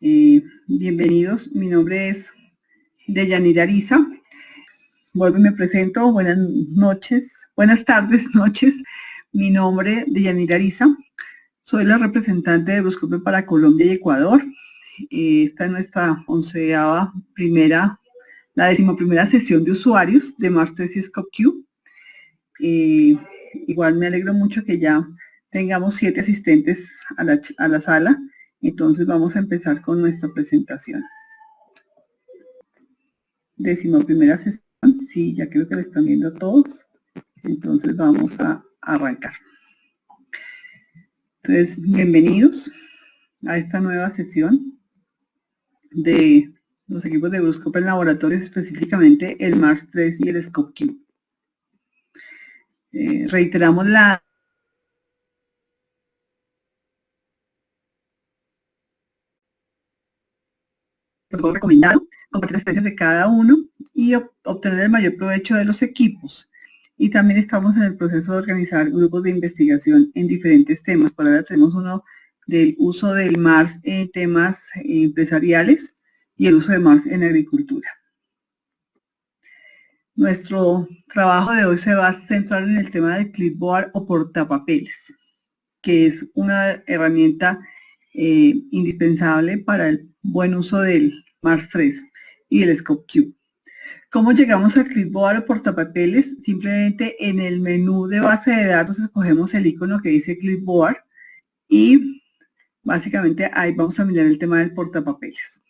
Bienvenidos, mi nombre es Deyanira Ariza. Vuelvo y me presento. Buenas noches, buenas tardes, noches. Mi nombre es Deyanira Ariza. Soy la representante de Bruscope para Colombia y Ecuador. Esta es nuestra la 11ª sesión de usuarios de Mars 3 y SCOPQ. Igual me alegro mucho que ya tengamos 7 asistentes a la sala. Entonces vamos a empezar con nuestra presentación. 11ª sesión, sí, ya creo que la están viendo todos. Entonces vamos a arrancar. Entonces, bienvenidos a esta nueva sesión de los equipos de Bruscope en laboratorios, específicamente el Mars 3 y el SCOPQ. Reiteramos recomendado, compartir las experiencias de cada uno y obtener el mayor provecho de los equipos. Y también estamos en el proceso de organizar grupos de investigación en diferentes temas. Por ahora tenemos uno del uso del Mars en temas empresariales y el uso de Mars en agricultura. Nuestro trabajo de hoy se va a centrar en el tema de clipboard o portapapeles, que es una herramienta indispensable para el buen uso del Mars 3 y el SCOPQ. ¿Cómo llegamos al clipboard o portapapeles? Simplemente en el menú de base de datos escogemos el icono que dice clipboard y básicamente ahí vamos a mirar el tema del portapapeles.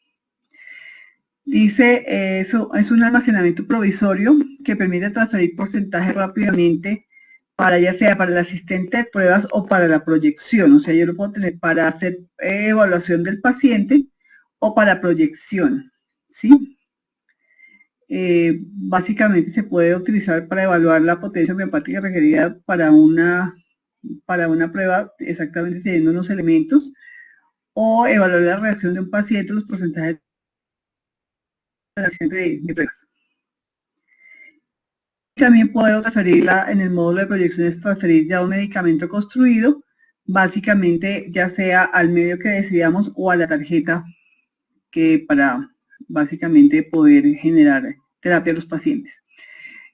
Dice, eso es un almacenamiento provisorio que permite transferir porcentaje rápidamente para ya sea para el asistente de pruebas o para la proyección. O sea, yo lo puedo tener para hacer evaluación del paciente o para proyección, ¿sí? Básicamente se puede utilizar para evaluar la potencia homeopática requerida para una prueba exactamente teniendo unos elementos, o evaluar la reacción de un paciente, los porcentajes de pruebas. También puedo transferirla en el módulo de proyecciones, transferir ya un medicamento construido, básicamente ya sea al medio que decidamos o a la tarjeta que para básicamente poder generar terapia a los pacientes.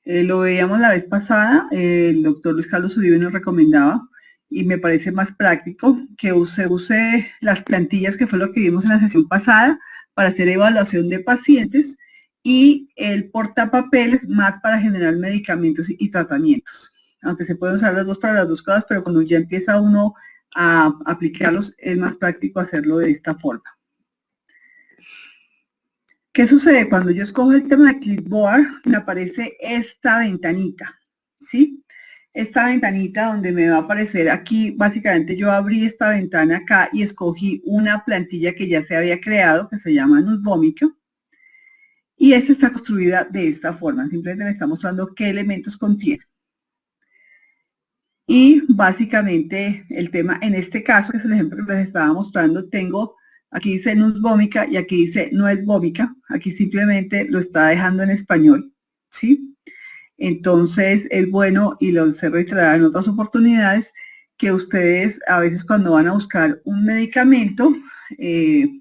Lo veíamos la vez pasada, el doctor Luis Carlos Uribe nos recomendaba, y me parece más práctico que use las plantillas, que fue lo que vimos en la sesión pasada, para hacer evaluación de pacientes, y el portapapeles más para generar medicamentos y tratamientos. Aunque se pueden usar las dos para las dos cosas, pero cuando ya empieza uno a aplicarlos, es más práctico hacerlo de esta forma. ¿Qué sucede? Cuando yo escojo el tema de clipboard, me aparece esta ventanita, ¿sí? Esta ventanita donde me va a aparecer aquí, básicamente yo abrí esta ventana acá y escogí una plantilla que ya se había creado, que se llama Nuzvomica, y esta está construida de esta forma, simplemente me está mostrando qué elementos contiene. Y básicamente el tema, en este caso, que es el ejemplo que les estaba mostrando, tengo, aquí dice Nuzvomica y aquí dice Nuezvomica, aquí simplemente lo está dejando en español, ¿sí? Entonces es bueno, y lo se reiterará en otras oportunidades, que ustedes a veces cuando van a buscar un medicamento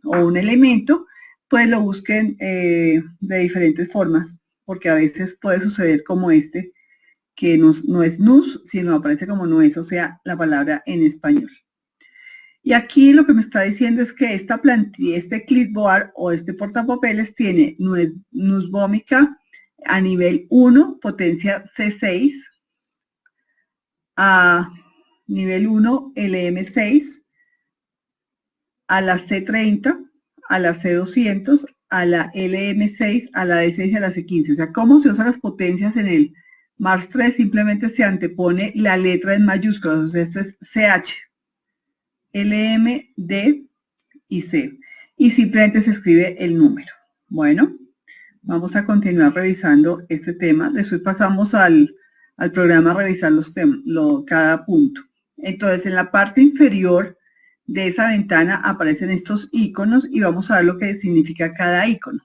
o un elemento, pues lo busquen de diferentes formas, porque a veces puede suceder como este, que no es nus, sino aparece como no es, o sea, la palabra en español. Y aquí lo que me está diciendo es que esta plantilla, este clipboard o este portapapeles tiene Nuzvomica a nivel 1, potencia C6, a nivel 1 LM6, a la C30, a la C200, a la LM6, a la D6 y a la C15. O sea, ¿cómo se usan las potencias en el Mars 3? Simplemente se antepone la letra en mayúsculas, o sea, esto es CH, LM, D y C. Y simplemente se escribe el número. Bueno, vamos a continuar revisando este tema. Después pasamos al programa a revisar cada punto. Entonces, en la parte inferior de esa ventana aparecen estos iconos y vamos a ver lo que significa cada icono.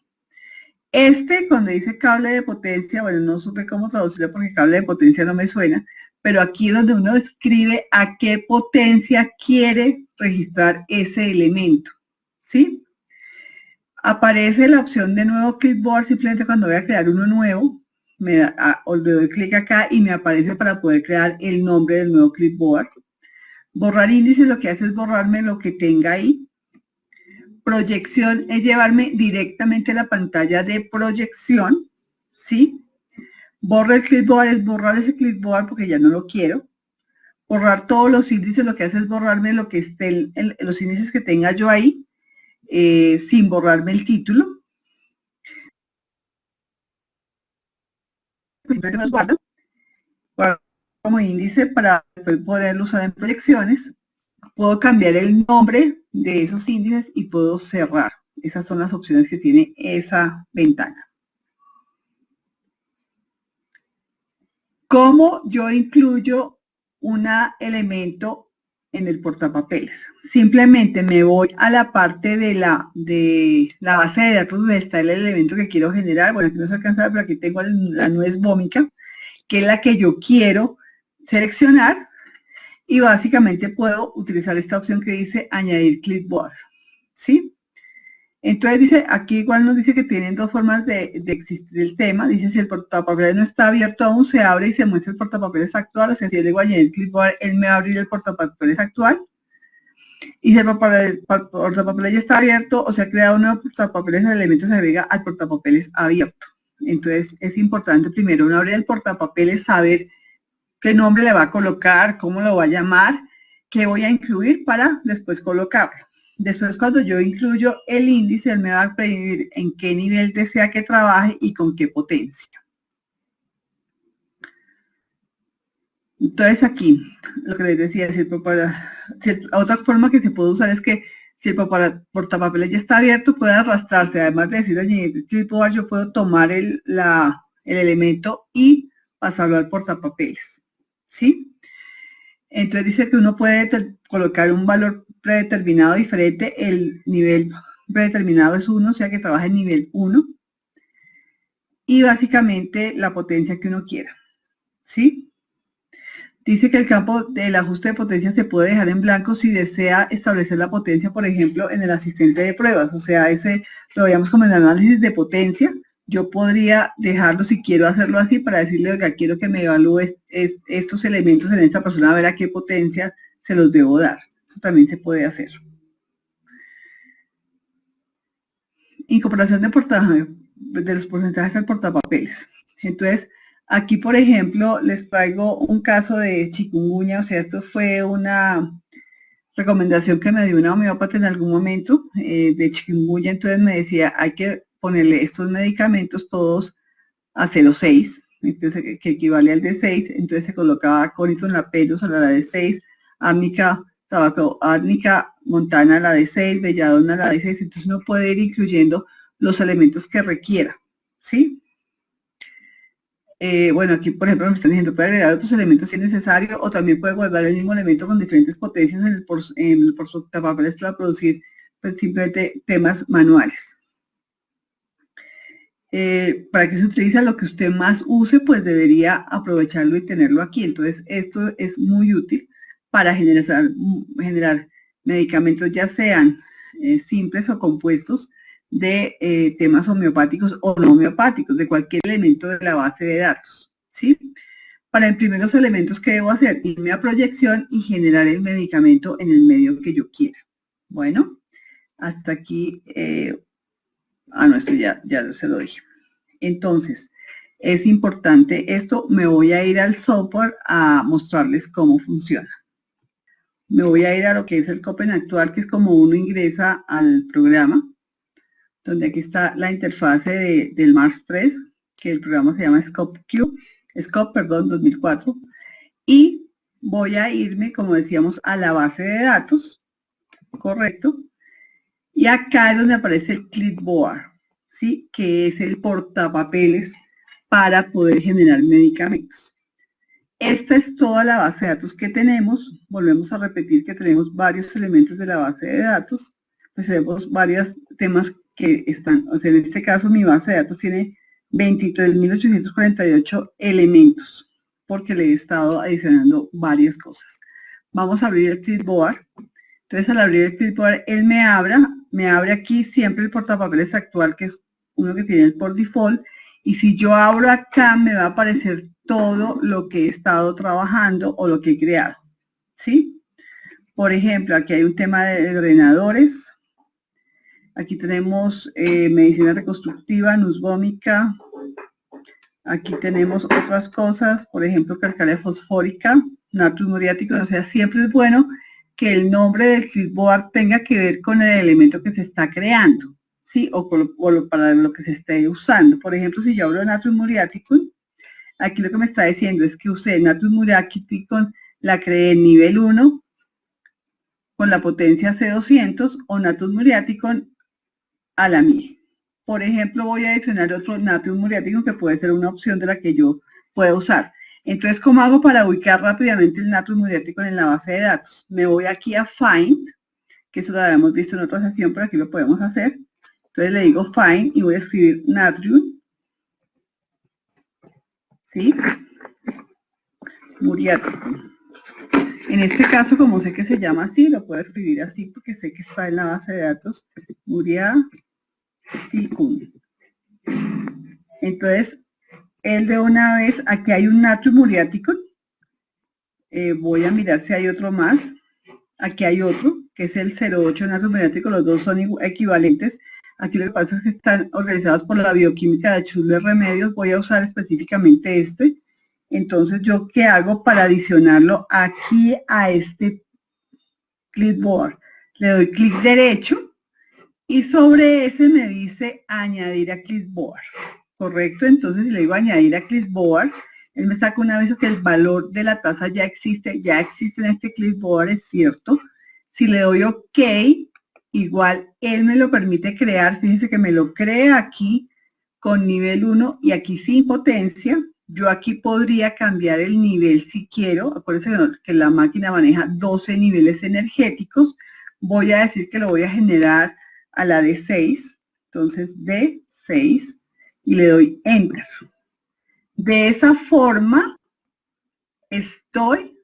Cuando dice cable de potencia, bueno, no supe cómo traducirlo porque cable de potencia no me suena, pero aquí es donde uno escribe a qué potencia quiere registrar ese elemento, ¿sí? Aparece la opción de nuevo clipboard simplemente cuando voy a crear uno nuevo. Le doy clic acá y me aparece para poder crear el nombre del nuevo clipboard. Borrar índice lo que hace es borrarme lo que tenga ahí. Proyección es llevarme directamente a la pantalla de proyección, ¿sí? Borra el clipboard es borrar ese clipboard porque ya no lo quiero. Borrar todos los índices lo que hace es borrarme lo que esté, los índices que tenga yo ahí, sin borrarme el título. Simplemente me los guardo como índice para después poderlo usar en proyecciones. Puedo cambiar el nombre de esos índices y puedo cerrar. Esas son las opciones que tiene esa ventana. ¿Cómo yo incluyo un elemento en el portapapeles? Simplemente me voy a la parte de la base de datos donde está el elemento que quiero generar. Bueno, aquí no se alcanza, pero aquí tengo la nuez vómica, que es la que yo quiero seleccionar. Y básicamente puedo utilizar esta opción que dice añadir clipboard, ¿sí? Entonces dice, aquí igual nos dice que tienen dos formas de existir el tema. Dice, si el portapapeles no está abierto aún, se abre y se muestra el portapapeles actual. O sea, si yo le digo añadir clipboard, él me va a abrir el portapapeles actual. Y si el portapapeles ya está abierto o se ha creado un nuevo portapapeles, el elemento se agrega al portapapeles abierto. Entonces es importante primero, una abrir el portapapeles, saber qué nombre le va a colocar, cómo lo va a llamar, qué voy a incluir para después colocarlo. Después, cuando yo incluyo el índice, él me va a pedir en qué nivel desea que trabaje y con qué potencia. Entonces aquí, lo que les decía, otra forma que se puede usar es que si el portapapeles ya está abierto, puede arrastrarse. Además de decir añadir clipboard, yo puedo tomar el elemento y pasarlo al portapapeles, ¿sí? Entonces dice que uno puede colocar un valor predeterminado diferente. El nivel predeterminado es 1, o sea que trabaja en nivel 1. Y básicamente la potencia que uno quiera, ¿sí? Dice que el campo del ajuste de potencia se puede dejar en blanco si desea establecer la potencia, por ejemplo, en el asistente de pruebas. O sea, ese lo veíamos como en el análisis de potencia. Yo podría dejarlo si quiero hacerlo así para decirle, oiga, quiero que me evalúe estos elementos en esta persona, a ver a qué potencia se los debo dar. Eso también se puede hacer. Incorporación de los porcentajes al portapapeles. Entonces, aquí, por ejemplo, les traigo un caso de chikungunya. O sea, esto fue una recomendación que me dio una homeópata en algún momento de chikungunya. Entonces me decía, hay que ponerle estos medicamentos todos a 0,6, entonces, que equivale al D6. Entonces se colocaba Coniston lapellus a la D6, árnica montana a la D6, belladona a la D6. Entonces uno puede ir incluyendo los elementos que requiera, ¿sí? Bueno, aquí por ejemplo me están diciendo, puede agregar otros elementos si es necesario, o también puede guardar el mismo elemento con diferentes potencias en el portapapeles para producir pues, simplemente temas manuales. Para que se utilice lo que usted más use, pues debería aprovecharlo y tenerlo aquí. Entonces, esto es muy útil para generar medicamentos, ya sean simples o compuestos, de temas homeopáticos o no homeopáticos, de cualquier elemento de la base de datos, ¿sí? Para imprimir los elementos que debo hacer, irme a proyección y generar el medicamento en el medio que yo quiera. Bueno, hasta aquí... no, esto ya se lo dije. Entonces, es importante esto. Me voy a ir al software a mostrarles cómo funciona. Me voy a ir a lo que es el Copen actual, que es como uno ingresa al programa, donde aquí está la interfase del Mars 3, que el programa se llama Scope 2004. Y voy a irme, como decíamos, a la base de datos, ¿correcto? Y acá es donde aparece el clipboard, ¿sí? Que es el portapapeles para poder generar medicamentos. Esta es toda la base de datos que tenemos. Volvemos a repetir que tenemos varios elementos de la base de datos. Pues tenemos varios temas que están, o sea, en este caso mi base de datos tiene 23.848 elementos, porque le he estado adicionando varias cosas. Vamos a abrir el clipboard. Entonces, al abrir el clipboard, él me me abre aquí siempre el portapapeles actual, que es uno que tiene por default, y si yo abro acá me va a aparecer todo lo que he estado trabajando o lo que he creado, ¿sí? Por ejemplo, aquí hay un tema de drenadores, aquí tenemos medicina reconstructiva, nusgómica, aquí tenemos otras cosas, por ejemplo, calcárea fosfórica, natrium muriático, o sea, siempre es bueno que el nombre del clipboard tenga que ver con el elemento que se está creando, ¿sí? O para lo que se esté usando. Por ejemplo, si yo hablo de natrium muriaticum, aquí lo que me está diciendo es que usé natrium muriaticum, la creé en nivel 1 con la potencia C200 o natrium muriaticum a la 1000. Por ejemplo, voy a adicionar otro natrium muriático que puede ser una opción de la que yo pueda usar. Entonces, ¿cómo hago para ubicar rápidamente el natrium muriático en la base de datos? Me voy aquí a Find, que eso lo habíamos visto en otra sesión, pero aquí lo podemos hacer. Entonces le digo Find y voy a escribir natrium, ¿sí? Muriático. En este caso, como sé que se llama así, lo puedo escribir así porque sé que está en la base de datos muriáticum. Entonces, él de una vez, aquí hay un natrium muriático. Voy a mirar si hay otro más. Aquí hay otro, que es el 08 natrium muriático, los dos son equivalentes. Aquí lo que pasa es que están organizados por la bioquímica de Schuller Remedios. Voy a usar específicamente este. Entonces, ¿yo qué hago para adicionarlo aquí a este clipboard? Le doy clic derecho y sobre ese me dice añadir a clipboard. ¿Correcto? Entonces, si le digo añadir a clipboard, él me saca un aviso que el valor de la tasa ya existe en este clipboard, es cierto. Si le doy OK, igual él me lo permite crear. Fíjense que me lo crea aquí con nivel 1 y aquí sin potencia. Yo aquí podría cambiar el nivel si quiero. Acuérdense que la máquina maneja 12 niveles energéticos. Voy a decir que lo voy a generar a la D6. Entonces, D6 y le doy Enter. De esa forma, estoy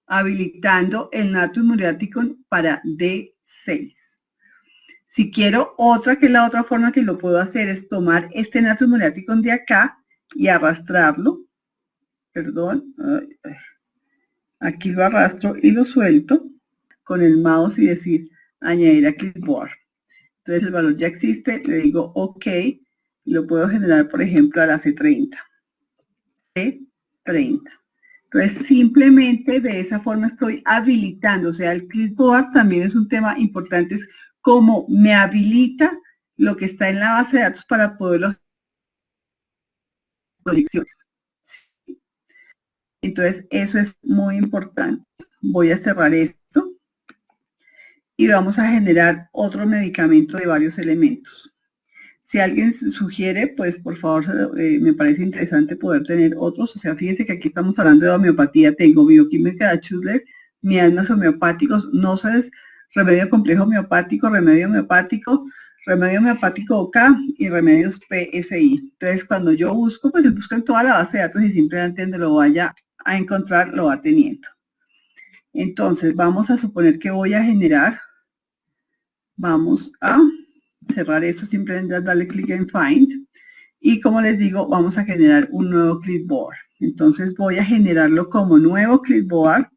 habilitando el natrium muriaticum para D6. Si quiero otra, que es la otra forma que lo puedo hacer, es tomar este natrium muriaticum de acá y arrastrarlo. Perdón. Aquí lo arrastro y lo suelto con el mouse y decir añadir a clipboard. Entonces el valor ya existe, le digo OK, y lo puedo generar, por ejemplo, a la C30. C30. Entonces, simplemente de esa forma estoy habilitando, o sea, el clipboard también es un tema importante, es cómo me habilita lo que está en la base de datos para poderlo proyecciones. Entonces, eso es muy importante. Voy a cerrar esto y vamos a generar otro medicamento de varios elementos. Si alguien sugiere, pues por favor, me parece interesante poder tener otros. O sea, fíjense que aquí estamos hablando de homeopatía. Tengo bioquímica de Schuller, miasmas homeopáticos, noces, remedio complejo homeopático, remedio homeopático OK y remedios PSI. Entonces, cuando yo busco, pues busco en toda la base de datos y simplemente donde lo vaya a encontrar, lo va teniendo. Entonces, vamos a suponer que voy a generar, vamos a cerrar esto, simplemente darle clic en Find. Y como les digo, vamos a generar un nuevo clipboard. Entonces voy a generarlo como nuevo clipboard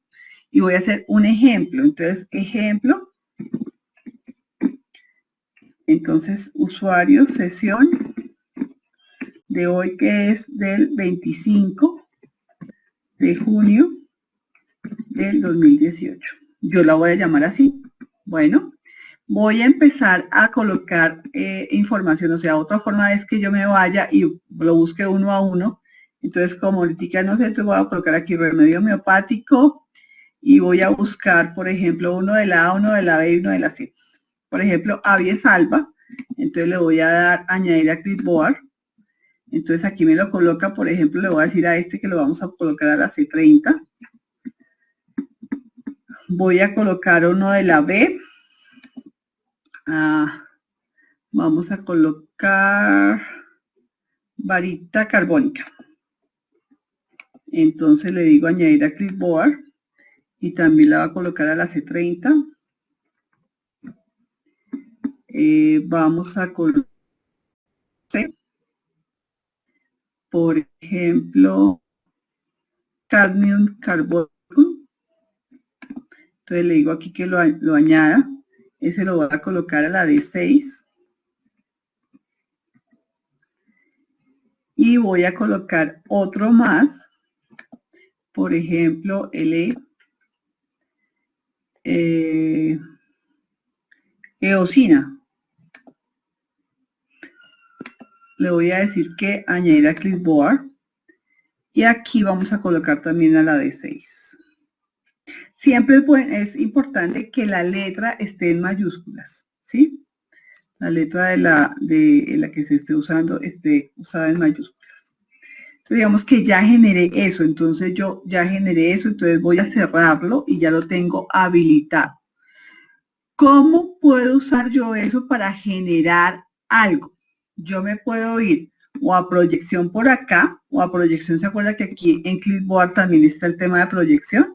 y voy a hacer un ejemplo. Entonces, ejemplo. Entonces, usuario, sesión de hoy que es del 25 de junio del 2018. Yo la voy a llamar así. Bueno, voy a empezar a colocar información, o sea, otra forma es que yo me vaya y lo busque uno a uno. Entonces, como ahorita no sé, entonces voy a colocar aquí remedio homeopático y voy a buscar, por ejemplo, uno de la A, uno de la B y uno de la C. Por ejemplo, Aviesalva. Entonces le voy a dar añadir a clipboard. Entonces aquí me lo coloca, por ejemplo, le voy a decir a este que lo vamos a colocar a la C30. Voy a colocar uno de la B. Vamos a colocar varita carbónica. Entonces le digo añadir a clipboard y también la va a colocar a la C30. Vamos a colocar, por ejemplo, cadmium carbono. Entonces le digo aquí que lo añada. Ese lo voy a colocar a la D6. Y voy a colocar otro más. Por ejemplo, eosina. Le voy a decir que añadir a clipboard. Y aquí vamos a colocar también a la D6. Siempre es importante que la letra esté en mayúsculas, ¿sí? La letra de la que se esté usando esté usada en mayúsculas. Entonces digamos que ya generé eso, entonces yo ya generé eso, entonces voy a cerrarlo y ya lo tengo habilitado. ¿Cómo puedo usar yo eso para generar algo? Yo me puedo ir o a proyección por acá, o a proyección, ¿se acuerda que aquí en Clipboard también está el tema de proyección?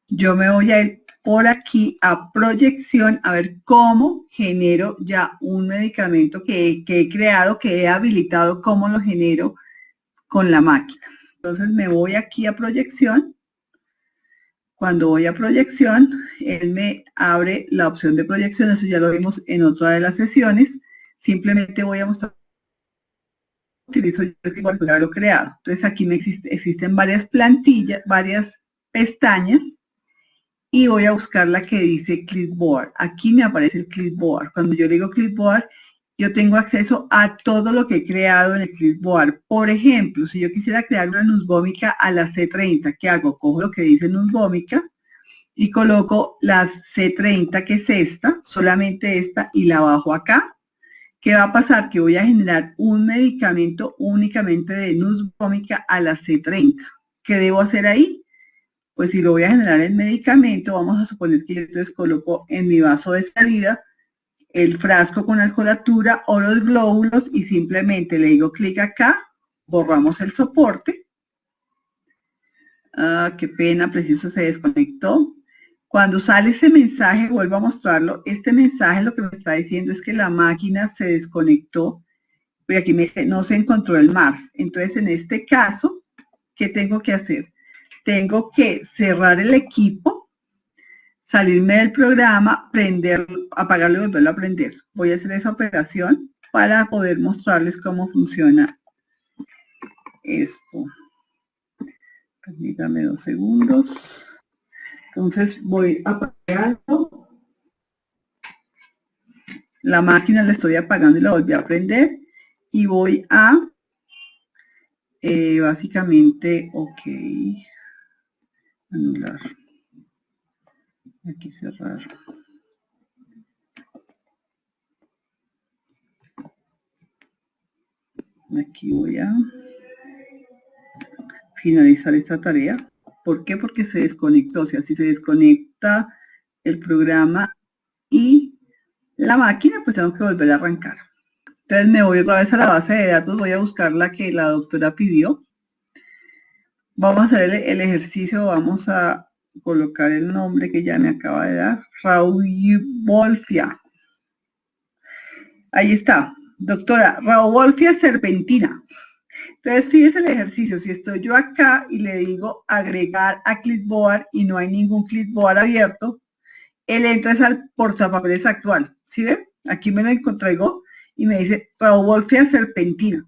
Yo me voy a ir por aquí a proyección, a ver cómo genero ya un medicamento que he creado, que he habilitado, cómo lo genero con la máquina. Entonces me voy aquí a proyección. Cuando voy a proyección, él me abre la opción de proyección, eso ya lo vimos en otra de las sesiones. Simplemente voy a mostrar, utilizo yo el clipboard para haberlo creado. Entonces aquí existen varias plantillas, varias pestañas, y voy a buscar la que dice clipboard. Aquí me aparece el clipboard. Cuando yo le digo clipboard, yo tengo acceso a todo lo que he creado en el clipboard. Por ejemplo, si yo quisiera crear una nusvómica a la C30, ¿qué hago? Cojo lo que dice nusvómica y coloco la C30, que es esta, solamente esta, y la bajo acá. ¿Qué va a pasar? Que voy a generar un medicamento únicamente de nusvómica a la C30. ¿Qué debo hacer ahí? Pues si lo voy a generar el medicamento, vamos a suponer que yo entonces coloco en mi vaso de salida el frasco con alcoholatura o los glóbulos y simplemente le digo clic acá, borramos el soporte. Qué pena, preciso se desconectó. Cuando sale ese mensaje, vuelvo a mostrarlo. Este mensaje lo que me está diciendo es que la máquina se desconectó, pero aquí me dice no se encontró el Mars. Entonces, en este caso, ¿qué tengo que hacer? Tengo que cerrar el equipo, salirme del programa, apagarlo y volverlo a prender. Voy a hacer esa operación para poder mostrarles cómo funciona esto. Permítame 2 segundos. Entonces voy apagando. La máquina la estoy apagando y la volví a prender. Y voy a, básicamente, ok, anular. Aquí cerrar. Aquí voy a finalizar esta tarea. ¿Por qué? Porque se desconectó. O sea, si se desconecta el programa y la máquina, pues tengo que volver a arrancar. Entonces me voy otra vez a la base de datos, voy a buscar la que la doctora pidió. Vamos a hacer el ejercicio, vamos a colocar el nombre que ya me acaba de dar, Rauvolfia. Ahí está, doctora, Rauvolfia serpentina. Entonces, fíjese el ejercicio, si estoy yo acá y le digo agregar a clipboard y no hay ningún clipboard abierto, él entra al portapapeles actual, ¿sí ve? Aquí me lo encontró y me dice Rauvolfia serpentina,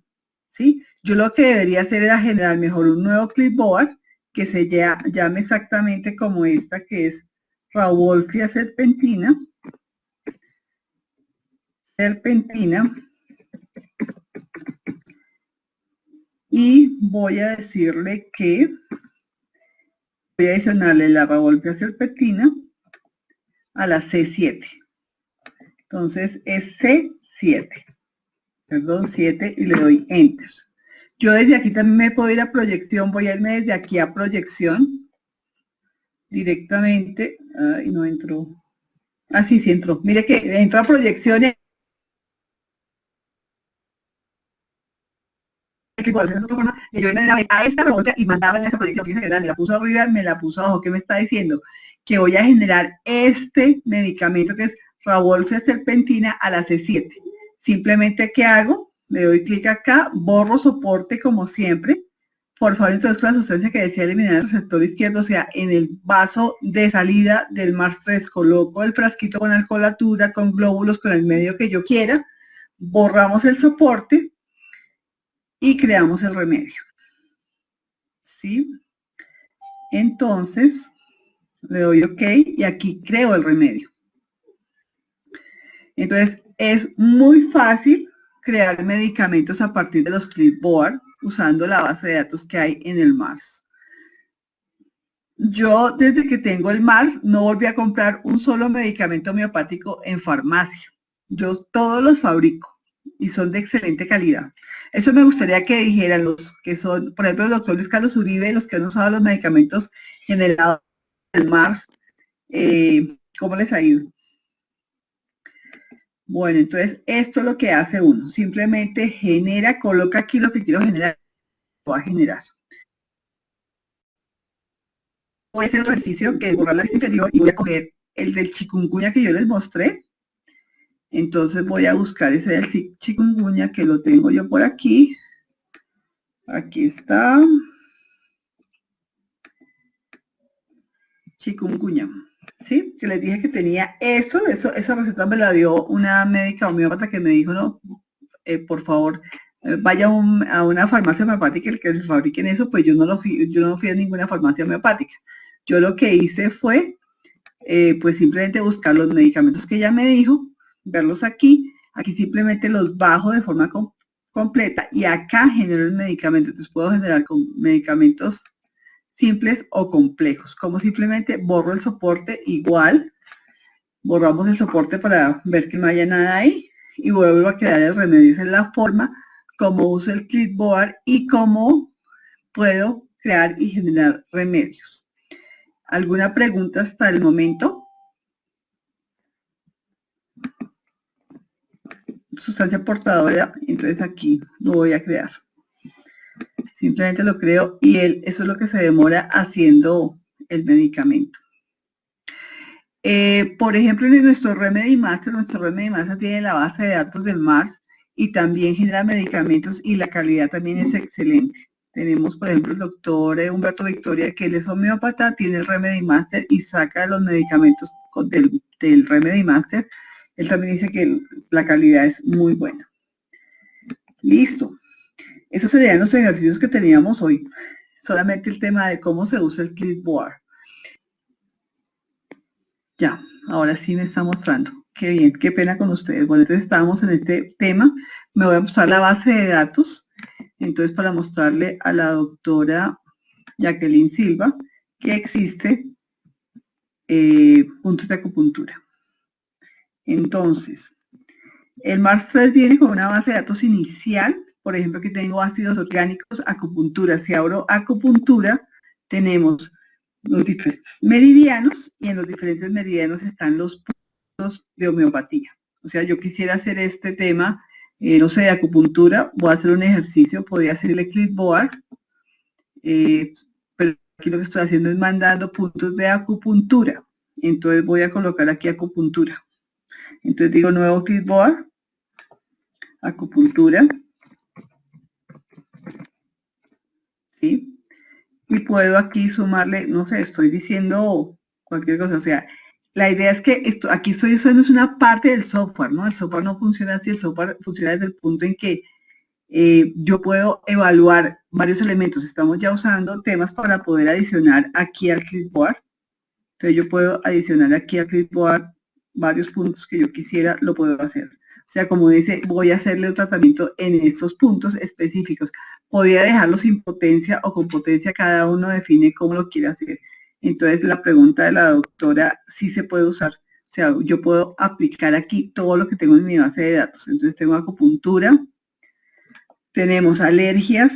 ¿sí? Yo lo que debería hacer era generar mejor un nuevo clipboard que se llame exactamente como esta, que es Rauvolfia serpentina. Y voy a decirle que voy a adicionarle la Rauvolfia serpentina a la C7. Entonces es C7. Perdón, 7 y le doy Enter. Yo desde aquí también me puedo ir a proyección, voy a irme desde aquí a proyección directamente. Ay, no entró. Ah, sí, sí entró. Mire que entró a proyección y yo a esta revolta y mandarla en esa proyección. Fíjense que me la puso arriba, me la puso abajo. ¿Qué me está diciendo? Que voy a generar este medicamento que es Rabolfia serpentina a la C7. Simplemente, ¿qué hago? Le doy clic acá, borro soporte como siempre. Por favor, entonces con la sustancia que decía eliminar el receptor izquierdo, o sea, en el vaso de salida del MARS 3, coloco el frasquito con alcoholatura, con glóbulos, con el medio que yo quiera, borramos el soporte y creamos el remedio. ¿Sí? Entonces, le doy OK y aquí creo el remedio. Entonces, es muy fácil crear medicamentos a partir de los clipboard usando la base de datos que hay en el MARS. Yo, desde que tengo el MARS, no volví a comprar un solo medicamento homeopático en farmacia. Yo todos los fabrico y son de excelente calidad. Eso me gustaría que dijeran los que son, por ejemplo, el doctor Luis Carlos Uribe, los que han usado los medicamentos generados del MARS, ¿cómo les ha ido? Bueno, entonces esto es lo que hace uno. Simplemente genera, coloca aquí lo que quiero generar, lo va a generar. Voy a hacer el ejercicio que es borrar la lista inferior y voy a coger el del chikungunya que yo les mostré. Entonces voy a buscar ese del chikungunya que lo tengo yo por aquí. Aquí está. Chikungunya. ¿Sí? Que les dije que tenía esa receta me la dio una médica homeópata que me dijo, no, por favor, vaya a una farmacia homeopática el que les fabriquen eso, pues yo no fui a ninguna farmacia homeopática. Yo lo que hice fue, pues simplemente buscar los medicamentos que ella me dijo, verlos aquí simplemente los bajo de forma completa y acá genero el medicamento. Entonces puedo generar con medicamentos simples o complejos, como simplemente borro el soporte igual, borramos el soporte para ver que no haya nada ahí y vuelvo a crear el remedio. Esa es la forma como uso el clipboard y cómo puedo crear y generar remedios. ¿Alguna pregunta hasta el momento? Sustancia portadora, entonces aquí lo voy a crear. Simplemente lo creo y eso es lo que se demora haciendo el medicamento. Por ejemplo, en nuestro Remedy Master tiene la base de datos del MARS y también genera medicamentos y la calidad también es excelente. Tenemos, por ejemplo, el doctor Humberto Victoria, que él es homeópata, tiene el Remedy Master y saca los medicamentos del Remedy Master. Él también dice que la calidad es muy buena. Listo. Esos serían los ejercicios que teníamos hoy. Solamente el tema de cómo se usa el clipboard. Ya, ahora sí me está mostrando. Qué bien, qué pena con ustedes. Bueno, entonces estábamos en este tema. Me voy a mostrar la base de datos. Entonces, para mostrarle a la doctora Jacqueline Silva que existe puntos de acupuntura. Entonces, el MARS 3 viene con una base de datos inicial. Por ejemplo, que tengo ácidos orgánicos, acupuntura. Si abro acupuntura, tenemos los diferentes meridianos y en los diferentes meridianos están los puntos de homeopatía. O sea, yo quisiera hacer este tema, no sé, de acupuntura, voy a hacer un ejercicio, podría hacerle clipboard, pero aquí lo que estoy haciendo es mandando puntos de acupuntura. Entonces voy a colocar aquí acupuntura. Entonces digo nuevo clipboard, acupuntura, ¿sí? Y puedo aquí sumarle, no sé, estoy diciendo cualquier cosa, o sea, la idea es que aquí estoy usando es una parte del software, ¿no? El software no funciona así, el software funciona desde el punto en que yo puedo evaluar varios elementos. Estamos ya usando temas para poder adicionar aquí al clipboard. Entonces yo puedo adicionar aquí al clipboard varios puntos que yo quisiera, lo puedo hacer. O sea, como dice, voy a hacerle un tratamiento en estos puntos específicos. Podría dejarlo sin potencia o con potencia, cada uno define cómo lo quiere hacer. Entonces la pregunta de la doctora sí se puede usar. O sea, yo puedo aplicar aquí todo lo que tengo en mi base de datos. Entonces tengo acupuntura, tenemos alergias.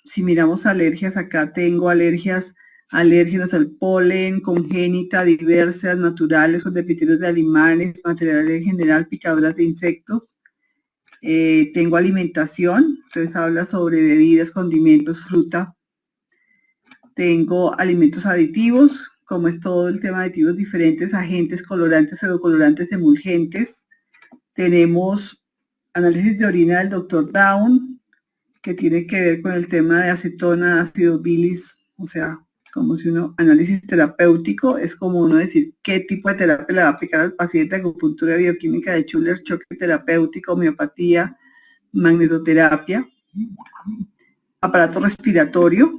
Si miramos alergias, acá tengo alergias, alérgenos al polen, congénita, diversas, naturales, con epitelios de animales, materiales en general, picaduras de insectos. Tengo alimentación, entonces habla sobre bebidas, condimentos, fruta. Tengo alimentos aditivos, cómo es todo el tema de aditivos diferentes, agentes, colorantes, pseudocolorantes, emulgentes. Tenemos análisis de orina del Dr. Down, que tiene que ver con el tema de acetona, ácido bilis, o sea, como si uno, análisis terapéutico, es como uno decir qué tipo de terapia le va a aplicar al paciente, acupuntura bioquímica de Schuller, choque terapéutico, homeopatía, magnetoterapia, aparato respiratorio.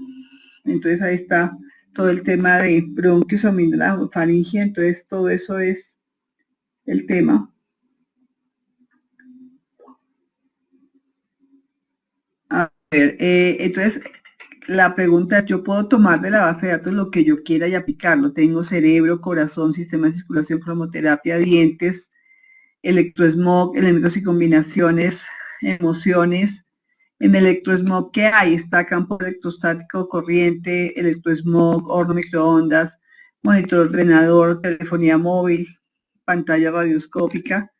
Entonces ahí está todo el tema de bronquios, amígdala, faringe, entonces todo eso es el tema. A ver, entonces la pregunta es, yo puedo tomar de la base de datos lo que yo quiera y aplicarlo. Tengo cerebro, corazón, sistema de circulación, cromoterapia, dientes, electrosmog, elementos y combinaciones, emociones. En electrosmog, ¿qué hay? Está campo electrostático, corriente, electrosmog, horno microondas, monitor ordenador, telefonía móvil, pantalla radioscópica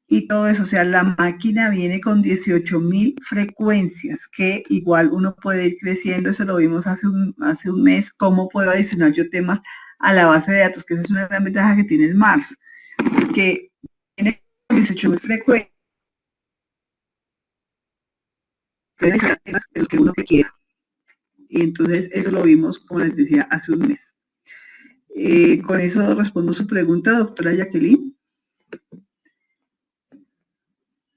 y todo eso. O sea, la máquina viene con 18.000 frecuencias que igual uno puede ir creciendo. Eso lo vimos hace un mes, cómo puedo adicionar yo temas a la base de datos, que esa es una gran ventaja que tiene el MARS, que tiene 18.000 frecuencias temas de los que uno quiera. Y entonces eso lo vimos, como les decía, hace un mes. Con eso respondo su pregunta, doctora Jacqueline.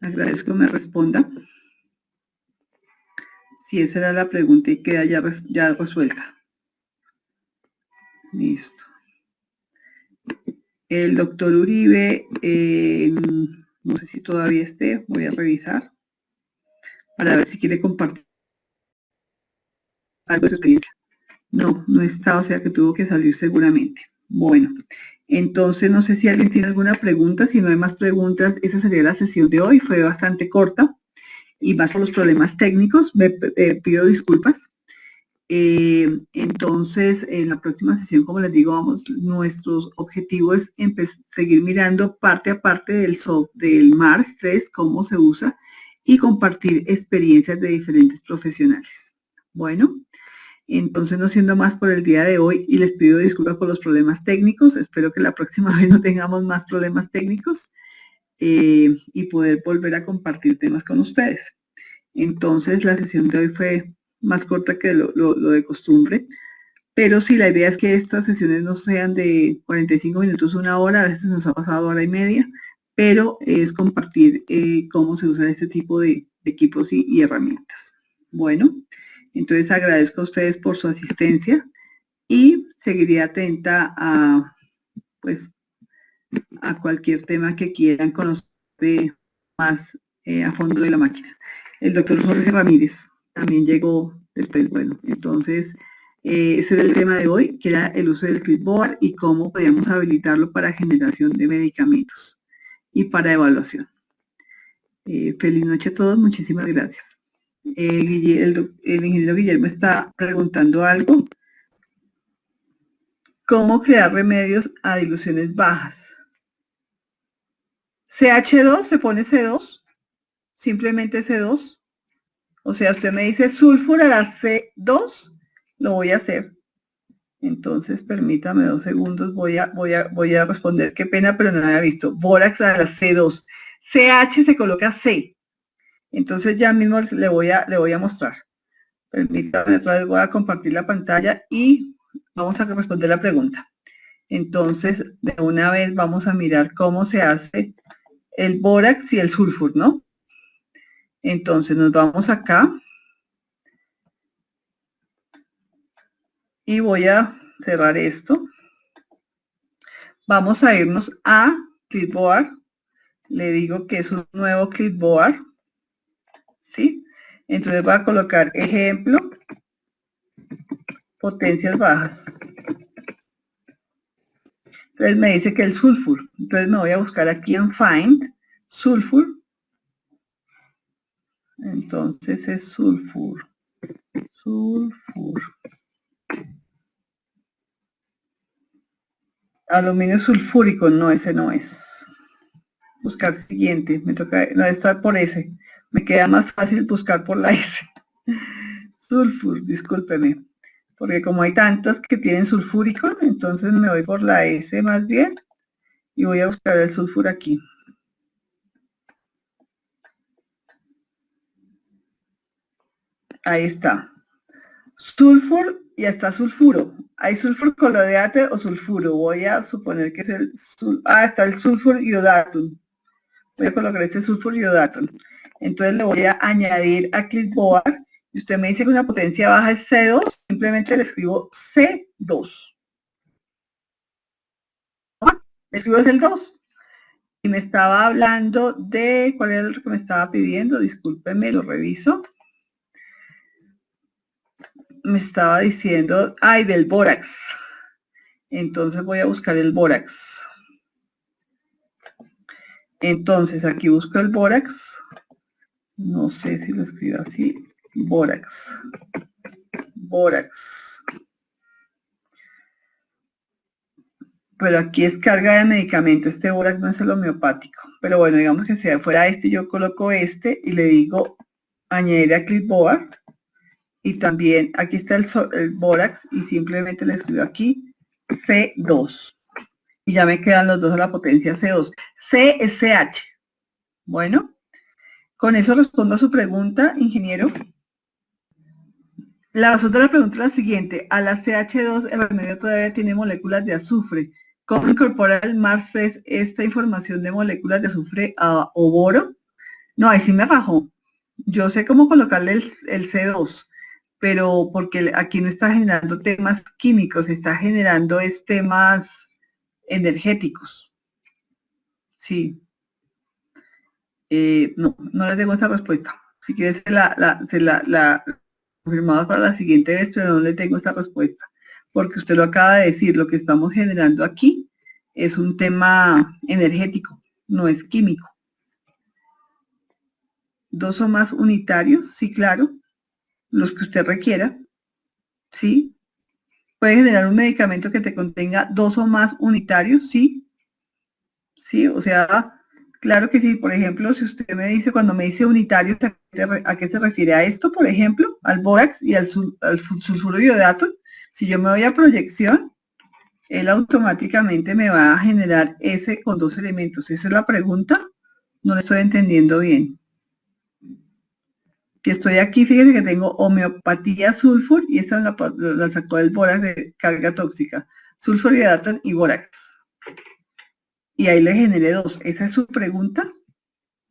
Agradezco que me responda. Si esa era la pregunta y queda ya resuelta. Listo. El doctor Uribe, no sé si todavía esté, voy a revisar para ver si quiere compartir algo de su experiencia. No, no está, o sea que tuvo que salir seguramente. Bueno, entonces no sé si alguien tiene alguna pregunta. Si no hay más preguntas, esa sería la sesión de hoy. Fue bastante corta y más por los problemas técnicos. Me pido disculpas. Entonces, en la próxima sesión, como les digo, nuestros objetivos es seguir mirando parte a parte del MARS 3, cómo se usa, y compartir experiencias de diferentes profesionales. Bueno, entonces no siendo más por el día de hoy y les pido disculpas por los problemas técnicos, espero que la próxima vez no tengamos más problemas técnicos y poder volver a compartir temas con ustedes. Entonces la sesión de hoy fue más corta que lo de costumbre, pero sí, la idea es que estas sesiones no sean de 45 minutos, una hora, a veces nos ha pasado hora y media, pero es compartir cómo se usa este tipo de equipos y herramientas. Bueno, entonces agradezco a ustedes por su asistencia y seguiré atenta a, pues, a cualquier tema que quieran conocer más a fondo de la máquina. El doctor Jorge Ramírez también llegó después. Bueno, entonces ese era el tema de hoy, que era el uso del clipboard y cómo podíamos habilitarlo para generación de medicamentos y para evaluación. Feliz noche a todos, muchísimas gracias. El ingeniero Guillermo está preguntando algo. ¿Cómo crear remedios a diluciones bajas? CH2, se pone C2, simplemente C2. O sea, usted me dice sulfur a la C2, lo voy a hacer. Entonces, permítame 2 segundos, voy a responder. Qué pena, pero no lo había visto. Bórax a la C2. CH se coloca C. Entonces ya mismo le voy a mostrar. Permítame, otra vez voy a compartir la pantalla y vamos a responder la pregunta. Entonces, de una vez vamos a mirar cómo se hace el bórax y el sulfur, ¿no? Entonces nos vamos acá y voy a cerrar esto. Vamos a irnos a clipboard. Le digo que es un nuevo clipboard, ¿sí? Entonces voy a colocar ejemplo, potencias bajas. Entonces me dice que el sulfur. Entonces me voy a buscar aquí en Find, sulfur. Entonces es sulfur. Sulfur. Aluminio sulfúrico, no, ese no es. Buscar siguiente, me toca, no, está por ese. Me queda más fácil buscar por la S. Sulfur, discúlpeme. porque como hay tantas que tienen sulfúrico, entonces me voy por la S más bien y voy a buscar el sulfuro aquí. Ahí está. Sulfur y está sulfuro. ¿Hay sulfur coloreate o sulfuro? Voy a suponer que es el... está el sulfur iodatum. Voy a colocar este sulfur iodatum. Entonces le voy a añadir a clipboard. Y usted me dice que una potencia baja es C2, simplemente le escribo C2. Le escribo es el 2. Y me estaba hablando de... ¿Cuál era el que me estaba pidiendo? Discúlpeme, lo reviso. Me estaba diciendo... ¡Ay, del bórax! Entonces voy a buscar el bórax. Entonces aquí busco el bórax. No sé si lo escribo así. Bórax. Bórax. Pero aquí es carga de medicamento. Este bórax no es el homeopático. Pero bueno, digamos que si fuera este, yo coloco este y le digo añadir a clipboard. Y también aquí está el bórax y simplemente le escribo aquí C2. Y ya me quedan los dos a la potencia C2. C es CH. Bueno, con eso respondo a su pregunta, ingeniero. La razón de la pregunta es la siguiente. A la CH2 el remedio todavía tiene moléculas de azufre. ¿Cómo incorpora el MARS3 esta información de moléculas de azufre o boro? No, ahí sí me rajó. Yo sé cómo colocarle el C2, pero porque aquí no está generando temas químicos, está generando temas energéticos. Sí. No les tengo esa respuesta. Si quieres se la confirmamos para la siguiente vez, pero no le tengo esa respuesta. Porque usted lo acaba de decir, lo que estamos generando aquí es un tema energético, no es químico. Dos o más unitarios, sí, claro, los que usted requiera, sí. Puede generar un medicamento que te contenga dos o más unitarios, sí. Sí, o sea, claro que sí. Por ejemplo, si usted me dice, cuando me dice unitarios, ¿a qué se refiere? ¿A esto, por ejemplo? ¿Al bórax y al sulfuro iodato? Si yo me voy a proyección, él automáticamente me va a generar ese con dos elementos. ¿Esa es la pregunta? No le estoy entendiendo bien. Que estoy aquí, fíjense que tengo homeopatía sulfur y esta la sacó del bórax de carga tóxica. Sulfur iodato y bórax. Y ahí le generé dos. ¿Esa es su pregunta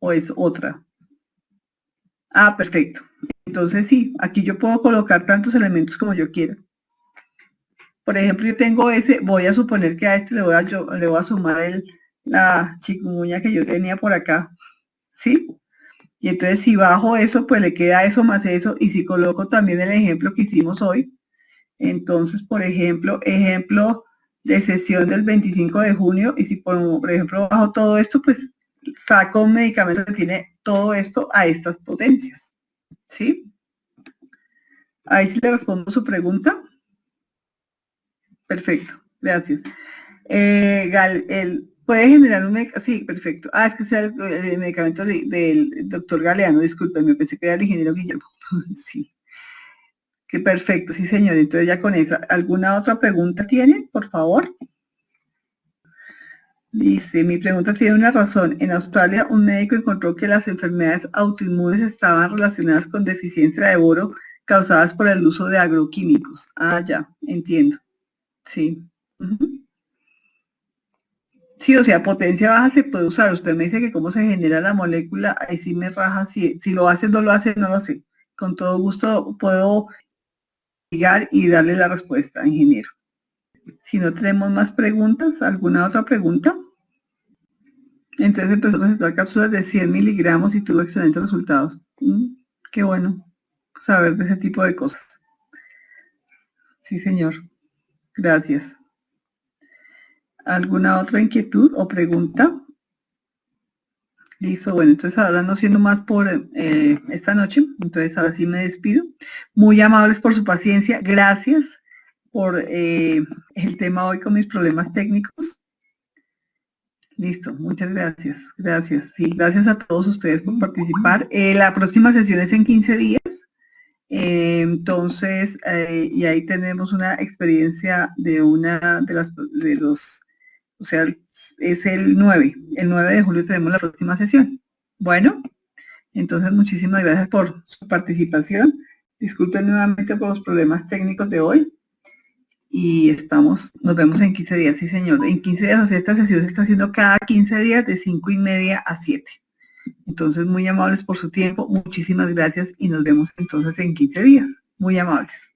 o es otra? Ah, perfecto. Entonces sí, aquí yo puedo colocar tantos elementos como yo quiera. Por ejemplo, yo tengo ese, voy a suponer que a este le voy a sumar la chikungunya que yo tenía por acá, ¿sí? Y entonces si bajo eso, pues le queda eso más eso, y si coloco también el ejemplo que hicimos hoy, entonces, por ejemplo de sesión del 25 de junio, y si por ejemplo bajo todo esto, pues saco un medicamento que tiene todo esto a estas potencias, ¿sí? Ahí sí le respondo su pregunta. Perfecto, gracias. ¿Puede generar un medicamento? Sí, perfecto. Ah, es que sea el medicamento del doctor Galeano, discúlpeme, pensé que era el ingeniero Guillermo. Sí, que perfecto, sí señor. Entonces ya con esa, ¿alguna otra pregunta tiene, por favor? Dice, mi pregunta tiene una razón. En Australia, un médico encontró que las enfermedades autoinmunes estaban relacionadas con deficiencia de boro causadas por el uso de agroquímicos. Ah, ya, entiendo. Sí. Sí, o sea, potencia baja se puede usar. Usted me dice que cómo se genera la molécula, ahí sí me raja. Si lo hace, no lo hace, no lo sé. Con todo gusto puedo llegar y darle la respuesta, ingeniero. Si no tenemos más preguntas, ¿alguna otra pregunta? Entonces empezó a presentar cápsulas de 100 miligramos y tuvo excelentes resultados. Qué bueno saber de ese tipo de cosas. Sí, señor. Gracias. ¿Alguna otra inquietud o pregunta? Listo, bueno, entonces ahora no siendo más por esta noche, entonces ahora sí me despido. Muy amables por su paciencia, gracias por el tema hoy con mis problemas técnicos. Listo, muchas gracias, gracias. Sí, gracias a todos ustedes por participar. La próxima sesión es en 15 días. Entonces, y ahí tenemos una experiencia de o sea, es el 9 de julio tenemos la próxima sesión. Bueno, entonces muchísimas gracias por su participación. Disculpen nuevamente por los problemas técnicos de hoy. Y nos vemos en 15 días, sí señor. En 15 días, o sea, esta sesión se está haciendo cada 15 días de 5:30 a 7. Entonces, muy amables por su tiempo, muchísimas gracias y nos vemos entonces en 15 días. Muy amables.